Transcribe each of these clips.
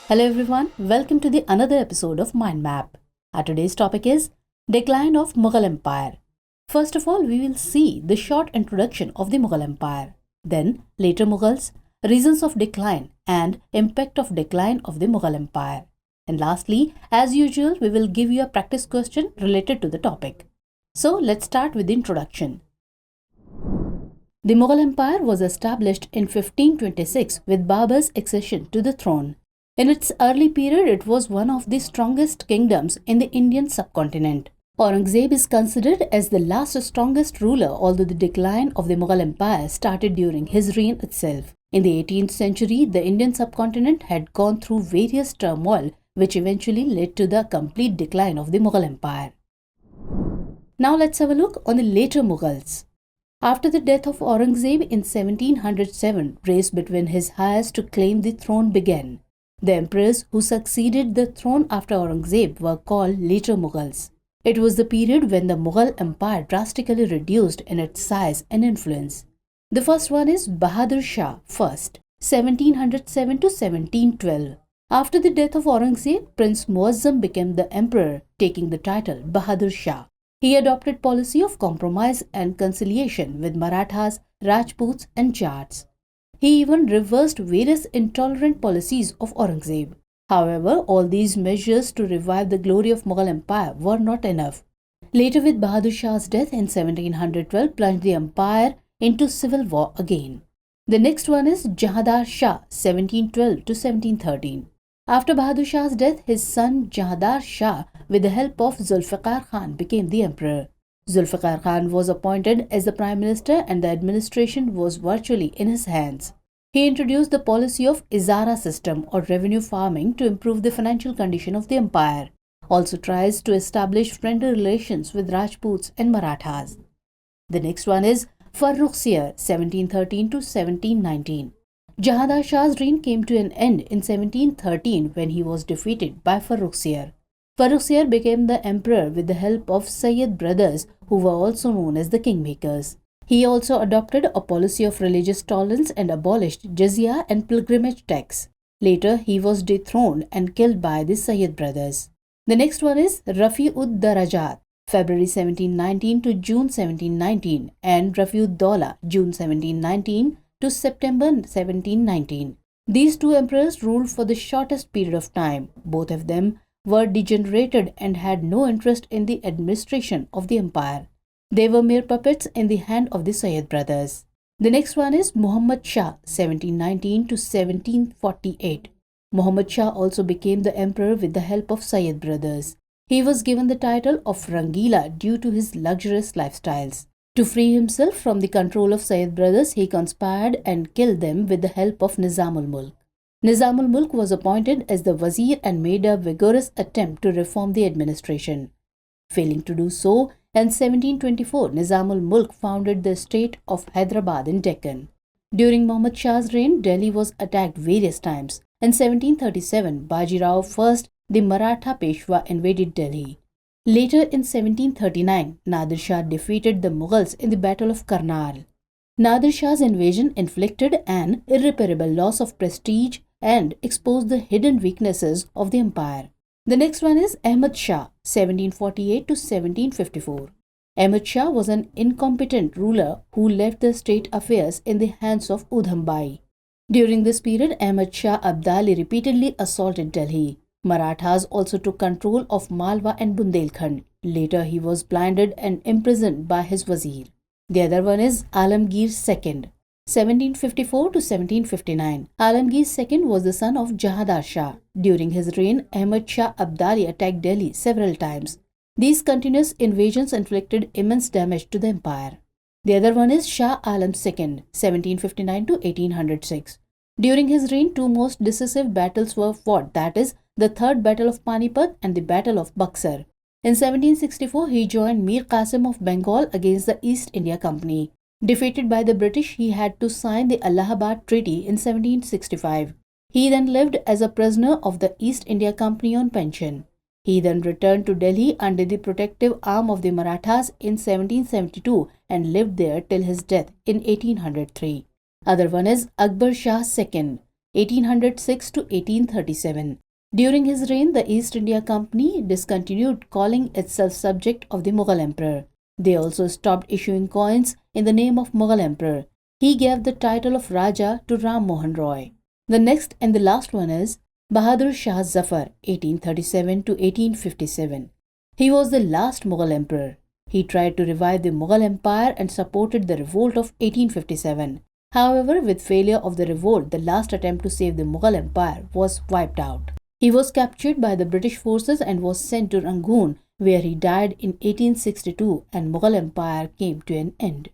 Hello everyone, welcome to the another episode of Mind Map. Our today's topic is Decline of Mughal Empire. First of all, we will see the short introduction of the Mughal Empire. Then, later Mughals, reasons of decline and impact of decline of the Mughal Empire. And lastly, as usual, we will give you a practice question related to the topic. So, let's start with the introduction. The Mughal Empire was established in 1526 with Babur's accession to the throne. In its early period, it was one of the strongest kingdoms in the Indian subcontinent. Aurangzeb is considered as the last strongest ruler, although the decline of the Mughal Empire started during his reign itself. In the 18th century, the Indian subcontinent had gone through various turmoil, which eventually led to the complete decline of the Mughal Empire. Now let's have a look on the later Mughals. After the death of Aurangzeb in 1707, race between his heirs to claim the throne began. The emperors who succeeded the throne after Aurangzeb were called later Mughals. It was the period when the Mughal Empire drastically reduced in its size and influence. The first one is Bahadur Shah first, 1707 to 1712. After the death of Aurangzeb, Prince Muazzam became the emperor, taking the title Bahadur Shah. He adopted policy of compromise and conciliation with Marathas, Rajputs and Jats. He even reversed various intolerant policies of Aurangzeb. However, all these measures to revive the glory of Mughal Empire were not enough. Later, with Bahadur Shah's death in 1712, plunged the empire into civil war again. The next one is Jahandar Shah, 1712 to 1713. After Bahadur Shah's death, his son Jahandar Shah, with the help of Zulfiqar Khan, became the emperor. Zulfiqar Khan was appointed as the prime minister and the administration was virtually in his hands. He introduced the policy of Izara system or revenue farming to improve the financial condition of the empire. Also tries to establish friendly relations with Rajputs and Marathas. The next one is Farrukhsiyar, 1713 to 1719. Jahandar Shah's reign came to an end in 1713 when he was defeated by Farrukhsiyar. Farrukhsiyar became the emperor with the help of Sayyid brothers, who were also known as the kingmakers. He also adopted a policy of religious tolerance and abolished jizya and pilgrimage tax. Later, he was dethroned and killed by the Sayyid brothers. The next one is Rafi-ud Darajat, February 1719 to June 1719, and Rafi-ud Dawla, June 1719 to September 1719. These two emperors ruled for the shortest period of time. Both of them were degenerated and had no interest in the administration of the empire. They were mere puppets in the hand of the Sayyid brothers. The next one is Muhammad Shah, 1719 to 1748. Muhammad Shah also became the emperor with the help of Sayyid brothers. He was given the title of Rangila due to his luxurious lifestyles. To free himself from the control of Sayyid brothers, he conspired and killed them with the help of Nizam-ul-Mulk. Nizam-ul-Mulk was appointed as the Wazir and made a vigorous attempt to reform the administration. Failing to do so, in 1724, Nizam-ul-Mulk founded the state of Hyderabad in Deccan. During Muhammad Shah's reign, Delhi was attacked various times. In 1737, Baji Rao I, the Maratha Peshwa, invaded Delhi. Later in 1739, Nadir Shah defeated the Mughals in the Battle of Karnal. Nadir Shah's invasion inflicted an irreparable loss of prestige and exposed the hidden weaknesses of the empire. The next one is Ahmad Shah, 1748 to 1754. Ahmad Shah was an incompetent ruler who left the state affairs in the hands of Udham Bai. During this period, Ahmad Shah Abdali repeatedly assaulted Delhi. Marathas also took control of Malwa and Bundelkhand. Later, he was blinded and imprisoned by his wazir. The other one is Alamgir II, 1754 to 1759. Alamgir II was the son of Jahandar Shah. During his reign, Ahmad Shah Abdali attacked Delhi several times. These continuous invasions inflicted immense damage to the empire. The other one is Shah Alam II, 1759 to 1806. During his reign, two most decisive battles were fought, that is, the Third Battle of Panipat and the Battle of Buxar. In 1764, he joined Mir Qasim of Bengal against the East India Company. Defeated by the British, he had to sign the Allahabad Treaty in 1765. He then lived as a prisoner of the East India Company on pension. He then returned to Delhi under the protective arm of the Marathas in 1772 and lived there till his death in 1803. Other one is Akbar Shah II, 1806 to 1837. During his reign, the East India Company discontinued calling itself subject of the Mughal emperor. They also stopped issuing coins in the name of Mughal emperor. He gave the title of Raja to Ram Mohan Roy. The next and the last one is Bahadur Shah Zafar, 1837 to 1857. He was the last Mughal emperor. He tried to revive the Mughal Empire and supported the revolt of 1857. However, with failure of the revolt, the last attempt to save the Mughal Empire was wiped out. He was captured by the British forces and was sent to Rangoon, where he died in 1862 and Mughal Empire came to an end.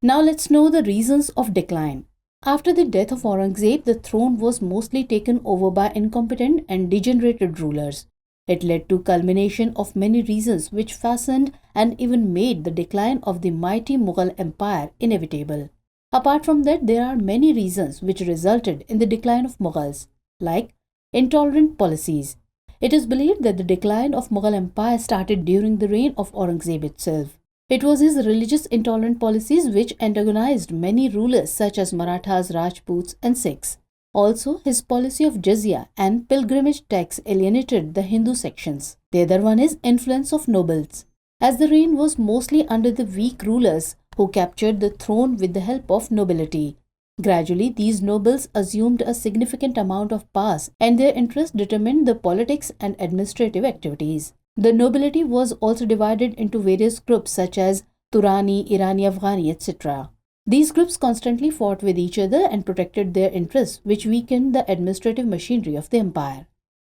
Now let's know the reasons of decline. After the death of Aurangzeb, the throne was mostly taken over by incompetent and degenerated rulers. It led to culmination of many reasons which fastened and even made the decline of the mighty Mughal Empire inevitable. Apart from that, there are many reasons which resulted in the decline of Mughals, like intolerant policies. It is believed that the decline of Mughal Empire started during the reign of Aurangzeb itself. It was his religious intolerant policies which antagonized many rulers such as Marathas, Rajputs and Sikhs. Also, his policy of jizya and pilgrimage tax alienated the Hindu sections. The other one is influence of nobles. As the reign was mostly under the weak rulers who captured the throne with the help of nobility. Gradually, these nobles assumed a significant amount of power and their interests determined the politics and administrative activities. The nobility was also divided into various groups such as Turani, Irani, Afghani, etc. These groups constantly fought with each other and protected their interests, which weakened the administrative machinery of the empire.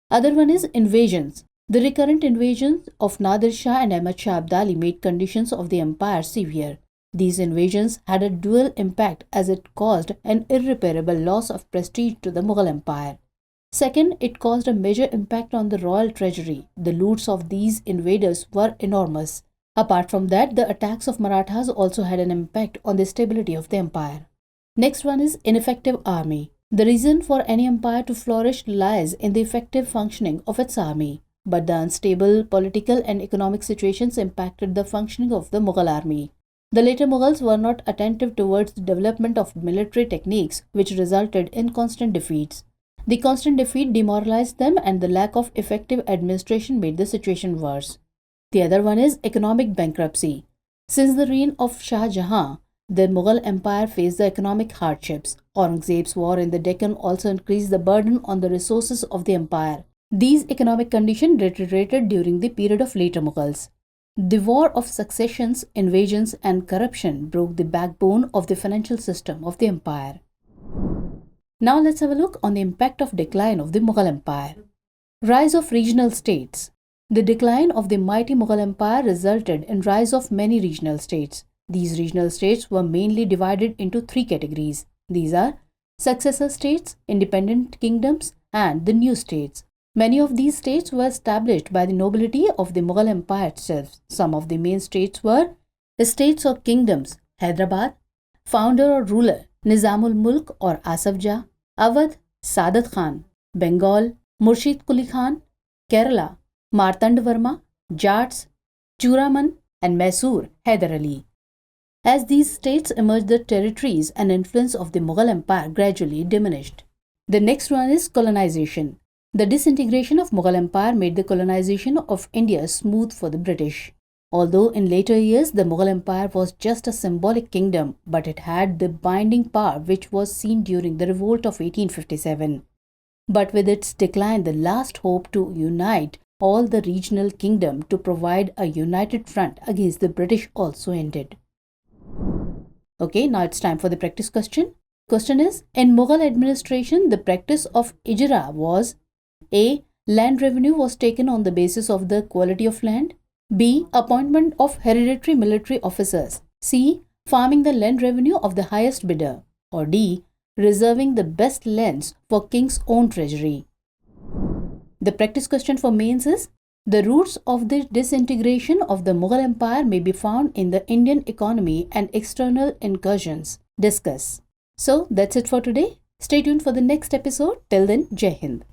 Other one is invasions. The recurrent invasions of Nadir Shah and Ahmad Shah Abdali made conditions of the empire severe. These invasions had a dual impact as it caused an irreparable loss of prestige to the Mughal Empire. Second, it caused a major impact on the royal treasury. The loots of these invaders were enormous. Apart from that, the attacks of Marathas also had an impact on the stability of the empire. Next one is ineffective army. The reason for any empire to flourish lies in the effective functioning of its army. But the unstable political and economic situations impacted the functioning of the Mughal army. The later Mughals were not attentive towards the development of military techniques, which resulted in constant defeats. The constant defeat demoralized them and the lack of effective administration made the situation worse. The other one is economic bankruptcy. Since the reign of Shah Jahan, the Mughal Empire faced the economic hardships. Aurangzeb's war in the Deccan also increased the burden on the resources of the empire. These economic conditions deteriorated during the period of later Mughals. The war of successions, invasions and corruption broke the backbone of the financial system of the empire. Now let's have a look on the impact of decline of the Mughal Empire. Rise of regional states. The decline of the mighty Mughal Empire resulted in rise of many regional states. These regional states were mainly divided into three categories. These are successor states, independent kingdoms and the new states. Many of these states were established by the nobility of the Mughal Empire itself. Some of the main states were states or kingdoms: Hyderabad, founder or ruler Nizam-ul-Mulk or Asaf Jah; Awadh, Saadat Khan; Bengal, Murshid Quli Khan; Kerala, Martand Verma; Jats, Churaman; and Mysore, Hyder Ali. As these states emerged, the territories and influence of the Mughal Empire gradually diminished. The next one is colonization. The disintegration of Mughal Empire made the colonization of India smooth for the British. Although in later years the Mughal Empire was just a symbolic kingdom, but it had the binding power which was seen during the revolt of 1857. But with its decline, the last hope to unite all the regional kingdom to provide a united front against the British also ended. Okay, now it's time for the practice question. Question is, in Mughal administration, the practice of ijra was: A. Land revenue was taken on the basis of the quality of land. B. Appointment of hereditary military officers. C. Farming the land revenue of the highest bidder. Or D. Reserving the best lands for king's own treasury. The practice question for mains is: the roots of the disintegration of the Mughal Empire may be found in the Indian economy and external incursions. Discuss. So that's it for today. Stay tuned for the next episode. Till then, Jai Hind.